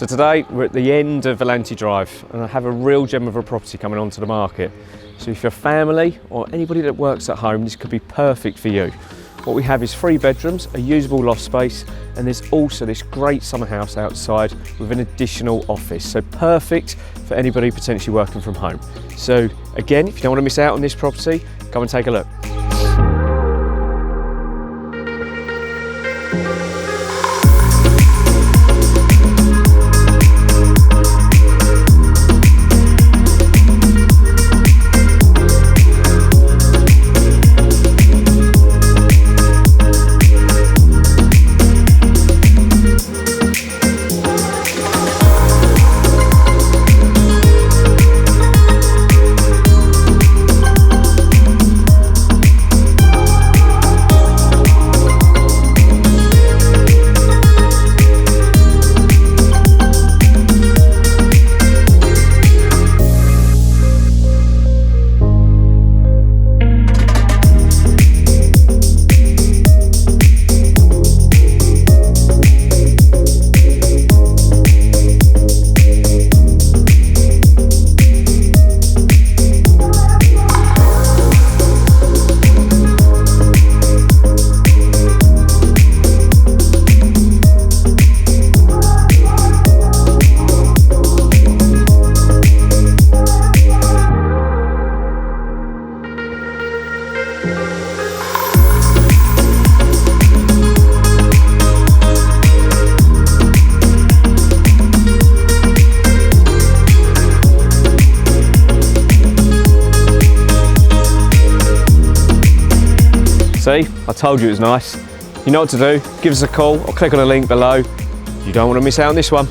So today we're at the end of Volante Drive and I have a real gem of a property coming onto the market. So if you're a family or anybody that works at home, this could be perfect for you. What we have is 3 bedrooms, a usable loft space, and there's also this great summer house outside with an additional office. So perfect for anybody potentially working from home. So again, if you don't want to miss out on this property, come and take a look. See, I told you it was nice. You know what to do, give us a call or click on the link below. You don't want to miss out on this one.